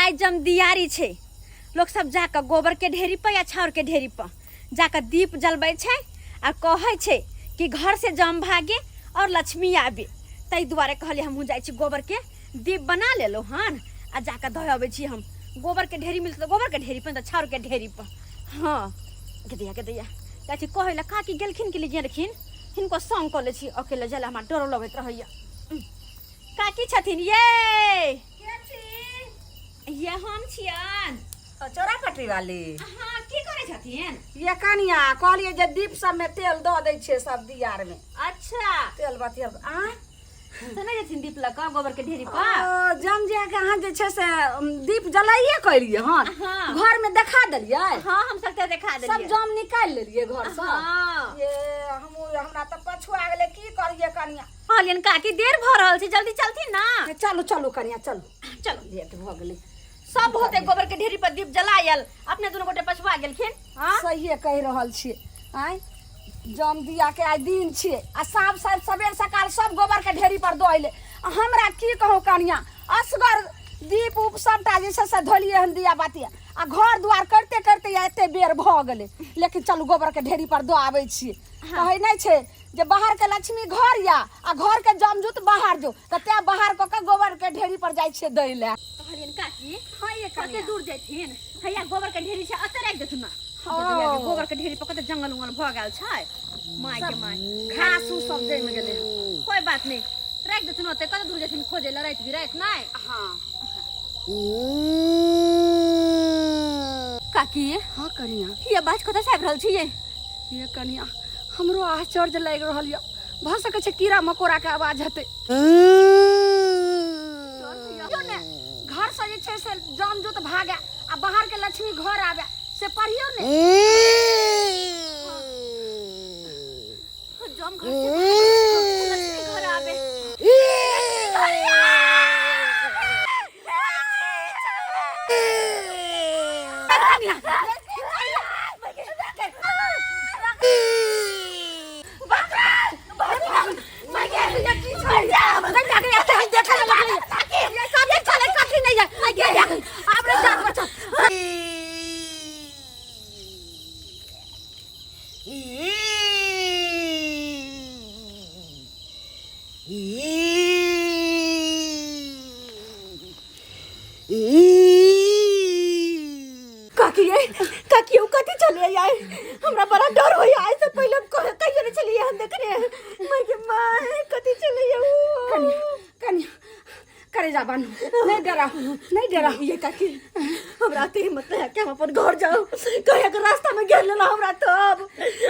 आज जम दियारी छे लोग सब जाकर गोबर के ढेरी पर या छाउर के ढेरी पर जाकर दीप जलबै छे और कहे छे कि घर से जम भागे और लक्ष्मी आबे। तई दुआरे कहले हम जाई छी गोबर के दीप बना ले लो हन आ जाकर धो आबै छी हम गोबर के ढेरी मिलत गोबर के ढेरी पर छाउर के ढेरी पर। हाँ के दैया कहै कहला काकी गेलखिन के लिए रखिन हिनको संग क ले छी अकेले जला हमरा डर लगैत रहैया। काकी छथिन ये हम छियन चोरा पटरी वाली। हाँ की करे छथिन ये कनिया कहलिए जे दीप सब में तेल द दै छे सब दियार में। अच्छा तेल बतिया आ तने जथिन दीप लका गोबर के ढेरी पर जम जे के हां जे छे से दीप जलाइए कइलिए हन घर में देखा देलिए। हां हम सबके देखा देलिए सब जम निकाल लेलिए घर से। हां ये हमरा त पछुआ गेले की करिए कनिया। कहलियन काकी देर भ रहल छै जल्दी चलती ना। चलो चलो कनिया चलो चलो लेट भ गेलै सब होते गोबर के ढेरी पर दीप जलायल अपने दोनों गोटे पछुआ गेलखिन। हां सही कह रहल छी आय जम दिया के आज दिन छे आ साफ साफ सवेर सकाल सब गोबर के ढेरी पर दोइले। हमरा की कहू कनिया असगर दीप उप सबटा जे से धोलिए हम दिया बातिया आ घर द्वार करते करते एते बेर भ गेले लेकिन चलू गोबर के ढेरी पर दो आबै छी। कहै नै छै जे बाहर के लक्ष्मी घर या आ घर के जमजूत बाहर जो तते बाहर क के गोबर के ढेरी पर जाय छे दै ले। कहलियन काकी हां ये कते दूर जैथिन हैया गोबर के ढेरी से अते राख देथुन ना। गोबर के ढेरी पर कते जंगल उंगल भ गेल छै माय के माय घास उ सब जम गेले। कोई बात नहीं राख देथुन ओते कते दूर जैथिन खोजे ल रात बिरात नहीं। हां काकी हां कनिया ये बात कते से रहल छी ये कनिया हमरो आश्चर्य लाग रहल य भ सके छै कीड़ा मकोड़ा के आवाज हेते। घर से जे छै से जम जोत भागे आ बाहर के लक्ष्मी घर आवे से पढ़ियो ने जम घर से लक्ष्मी घर आवे। काकी कथी चले आए हमरा बड़ा डर होय आए से पहले कहियो नहीं चलिए हम देखने माय के माय कथी चले कनिया करे जा बानू नहीं डरा ये काकी हमरा ते हिम्मत है कि हम अपन घर जाओ कहे के रास्ता में घेर लेला हमरा तब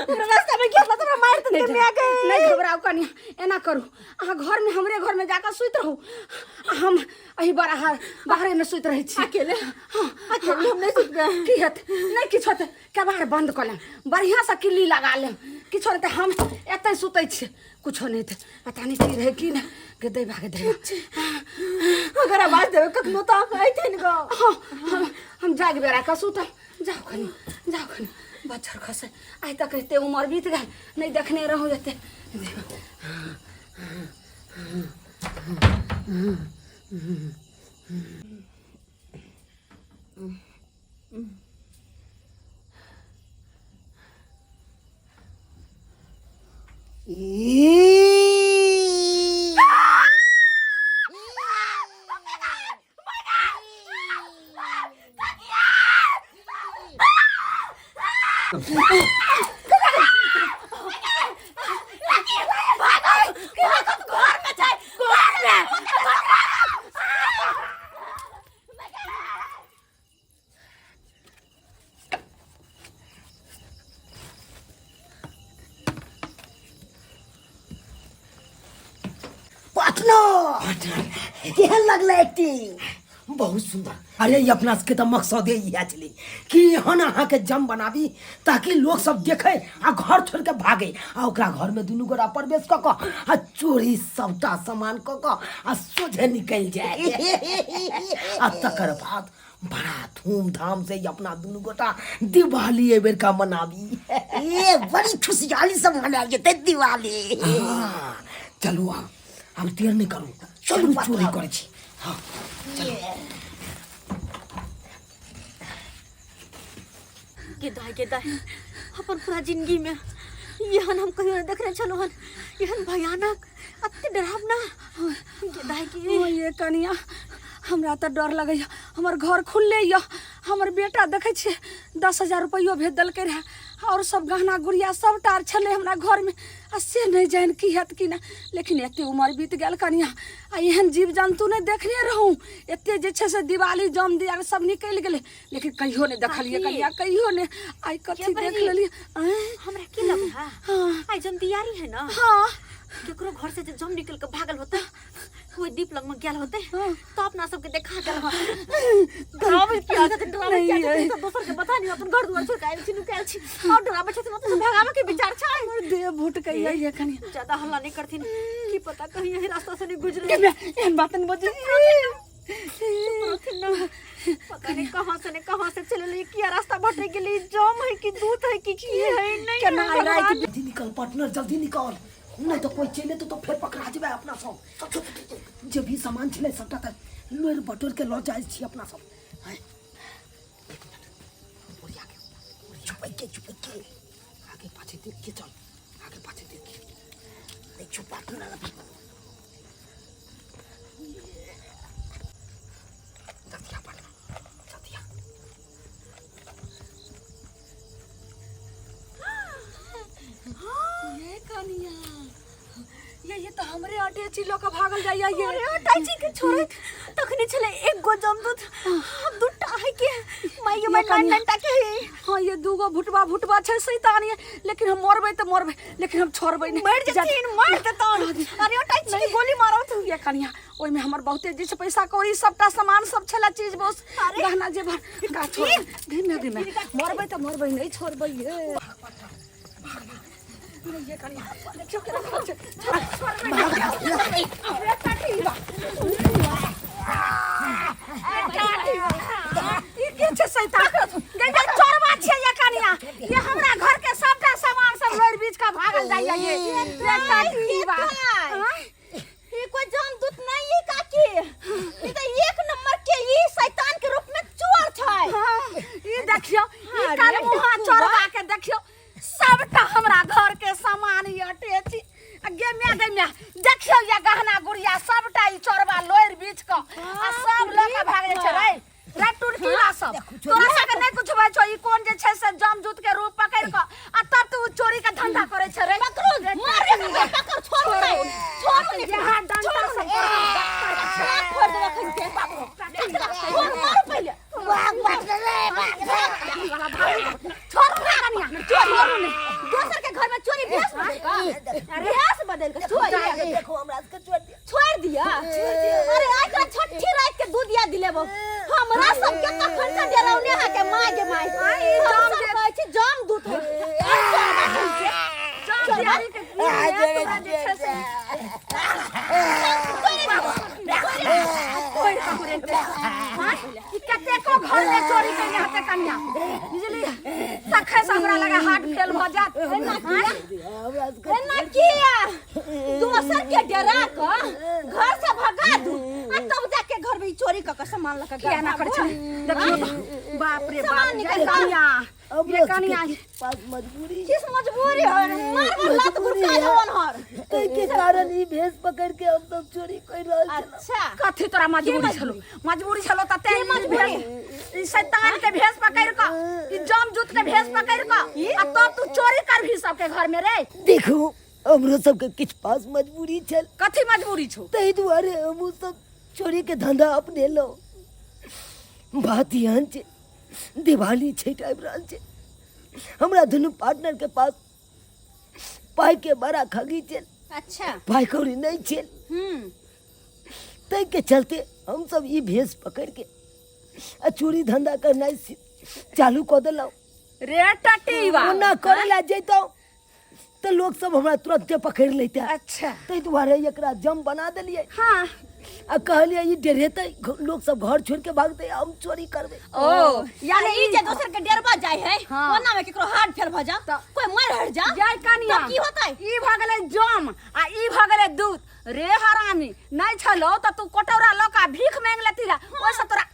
हमरा रास्ता में घेर हमरा मार त नहीं आ गए। नहीं घबराओ कनिया एना करू आ घर में हमरे घर में जाकर सुत रहू हम अही बाहर में सुत रही छी अकेले। हां अकेले हम नहीं सुत गए की हत नहीं किछ हत कबाड़ बंद कर ले बढ़िया से किल्ली लगा ले किछ होते हम एते सुतै छी कुछो नहीं थे पता नहीं की रहे की ना के दे भागे दे अगर आवाज देवे कखनो तो आइते न गो हम जाग बेरा का सुत जाओ खनी बच्चर खसे आई तक कहते उम्र बीत गए नहीं देखने रहूं जते केहन लगले एक्टिंग बहुत सुंदर। अरे ये अपना के तो मकसद ये चली कि हन अहाँ के जम बनाबी ताकि लोग सब देखे आ घर छोड़ के भागे आ ओकरा घर में दुनू गोरा प्रवेश क आ चोरी सबटा सामान क आ सोझे निकल जाए आ तकर बाद बड़ा धूमधाम से अपना दुनू गोटा दिवाली ए बेर का मनाबी। ए बड़ी खुशहाली से मनाल जेते दिवाली। चलो अब देर नहीं करू चलू चोरी करे छी। हाँ के दाय अपन पूरा जिंदगी में यहन हम कहियो नहीं देखने चलो हन यहन भयानक अति डरावना के दाय की ओ ये कनिया हमरा तो डर लगैया हमर घर खुलले या हमर बेटा देखे छे 10,000 रुपया भेज दलके रहे और सब गहना गुड़िया सब टार छले हमरा घर में आ से नहीं जान की हत कि ना लेकिन एते उम्र बीत गेल कनिया आ एहन जीव जंतु नहीं देखने रहूं एते जे छे से दिवाली जम दिया सब निकल गेले लेकिन कहियो नहीं देखलिए कनिया कहियो नहीं आई कथी देख लेलिए हमरा की लग हां आई जम दियारी है ना हां केकरो घर से जम निकल के भागल होता कोई दीप लग में गेल होते तो अपना सबके देखा गेल डरावे की आदत डरावे की आदत तो दोसर के पता नहीं अपन घर दुआर छोड़ के छी नुकाल छी और डरावे छे तो भागावे के विचार छ हमर देह भूट कहिया ये कनिया ज्यादा हल्ला नहीं करथिन की पता कहीं यही रास्ता से नहीं गुजरे एहन बात नहीं बोझी पता नहीं कहां से चले ले किया रास्ता भटक गेली जाम है कि दूत है कि है नहीं केना रात जल्दी निकल पार्टनर जल्दी निकल नहीं तो कोई चले तो फिर पकड़ा जेबे अपना सब जे भी सामान छले सबटा त लोर बटोर के ल जाय छी अपना सब चुप के आगे पाछे देख के चल आगे पाछे देख के नहीं छुपा तो ना जल्दी आ पार्टनर जल्दी आ ये कनिया ये तो हमरे आटे चिलो का भागल जाइया ये अरे टाइची के छोरे तखने चले एक गो जमदूत हम दुटा है के माई में नंटा के हां ये दूगो भुटवा छै शैतान ये लेकिन हम मरबै लेकिन हम छोड़बै नहीं मर जतीन मार देता अरे टाइची की गोली मारो तू ये कनिया ओइ में हमर बहुते जी से पैसा कौड़ी सबटा सामान सब छला चीज बस गहना जेवर का छोड़ धीमे मरबै तो मरबै नहीं छोड़बै ये ये कनिया देखियो केना कर छै ये के छै शैतान गंगा चोरवा छै ये कनिया ये हमरा घर के सबटा सामान सब लोर बीच का भागल जाइया ये टाटीवा ये कोई जमदूत नहीं है काकी ये तो एक नंबर के ये शैतान के रूप में चोर छै ये देखियो ई काल मुहा चोरवा के देखियो सबटा हमरा घर के सामान हटे छी गेमिया देखियो या गहना गुड़िया सबटा ई चोरवा लोर बीच का आ सब लोग भागे छै रे रटुर कीड़ा सब तोरा सब नहीं कुछ भाई छो ई कोन जे छै से जमदूत के रूप पकड़ के आ तब तू चोरी के धंधा करे छै रे पकड़ो मार के पकड़ छोड़ यहाँ डंडा से फोड़ दे खन के मार पहले छोड़ रे कनिया चोर दोसर के घर में चोरी भेस बदल के देखो हमरा के छोड़ दिया अरे आज का छठी रात के दूधिया दिलेबो हमरा सब के कखन से डरावने है के माय के माय हम सब कहै छी जाम दूत चोरी के कोई कते को घर में चोरी करने हते कन्या बुझली सखे से हमरा लगा हाथ फेल भ जात ना किया दोसर के डरा के घर से भगा दू आ तब जाके घर में चोरी क सामान लगा क्या ना कर छ देखियो तो बाप रे बाप कन्या ये कन्या पास मजबूरी किस मजबूरी है मार लात गुरका जवन हर तै के कारण ई भेस पकड़ के हम सब चोरी कर रहल छी अच्छा कथी तोरा मजबूरी छलो त ते भेस ई शैतान के भेस पकड़ क ई जमदूत के भेस पकड़ क आ तब तू चोरी कर भी सबके घर में रे देखो हमरो सब के किछ पास मजबूरी छल कथी मजबूरी छौ तै दुआरे हम सब चोरी के धंधा अपने लो बात यहाँ छे दिवाली छठ आबि रहल छे हमरा दुनू पार्टनर के पास पाई के बड़ा खगी छल अच्छा पाई कौड़ी नहीं छल तै के चलते हम सब ई भेस पकड़ के आ चोरी धंधा करना चालू कर देलौ रे टटीवा ओना करे ला जैतौ तो लोग सब हमरा तुरंत पकड़ लेते अच्छा तै दुआरे एकरा जम बना देलिए हां आ कहलिए ई डरेते लोग सब घर छोड़ के भागते हम चोरी करबे ओ यानी ई जे दोसर के डरबा जाय है ओना में केकरो हाथ फेर भ जा कोई मर हट जा जाय कनिया की होतै ई भ गेलै जम आ ई भ गेलै दूध रे हरामी नहीं छलो त तू कटोरा लका भीख मांग लेती रा ओइ से तोरा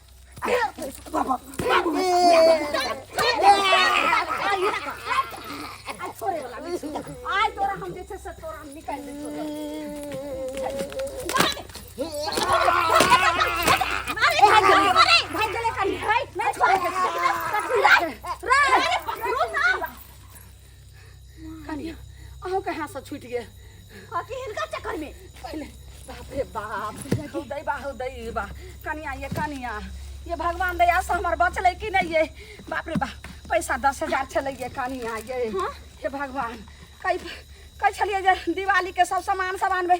आज छोड़े वाला नहीं छी। आज तोरा हम जे छै से तोरा हम निकाल दे भाई गले कनी भाई मैं छोड़े के कनी अहो कहां से छूट गए काकी हिनका चक्कर में पहले बाप रे बाप हो दई बा कनिया ये भगवान दया से हमर बचले कि नहीं ये बाप रे बाप पैसा 10,000 चले ये कनिया ये हे भगवान कई छलिए जे दिवाली के सब सामान में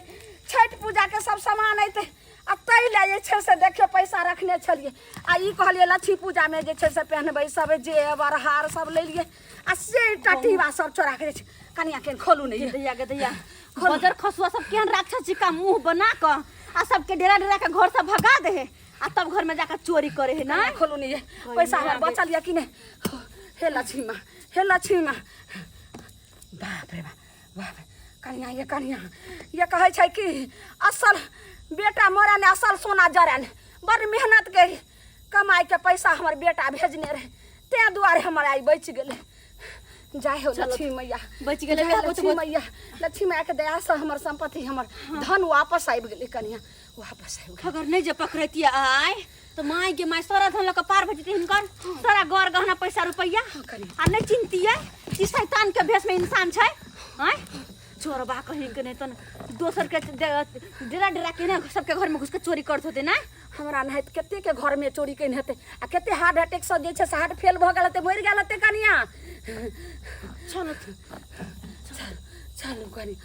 छठ पूजा के सब सामान ऐते आ तै ले जे छै से देखियो पैसा रखने छलिए आ ई कहलिए लक्ष्मी पूजा में जे छै से पहनबै सब जेवर हार सब ले लिए आ से टटीवा सब चोरा के छै कनिया के खोलू नहीं दैया बजर खसुआ सब केहन राक्षस जी का मुंह बना क आ सबके डेरा के घर से भगा दे है आ तब घर में जाकर चोरी करे है ना खोलू नहीं है पैसा हमर बचल या कि नहीं हे लक्ष्मी माँ बाप रे बाप कनिया ये कहे छै कि असल बेटा मोरा ने असल सोना जरन बड़ मेहनत के कमाई के पैसा हमर बेटा भेजने रहे ते दुआरे हमर आई बच गेले जाय हो लक्ष्मी मैया बच गेले लक्ष्मी मैया के दया से हमर संपत्ति हमर धन वापस आबि गेले कनिया वापस आबि गेले अगर नहीं जे पकड़तिया आय तो माई के माई सारा धन लक पार भजती हिनकर सारा गौर गहना पैसा रुपया आ नहीं चिंतिया ई शैतान के भेष में इंसान छै हैं चोरबा कहीं के नहीं तो दोसर के डेरा के ना सबके घर में घुस के चोरी करत होते ना हमरा नहीं तो केते के घर में चोरी कइन हेते आ केते हार्ट अटैक से जे छै से हार्ट फेल भ गेल हेते मरि गेल हेते कनिया चलो कनी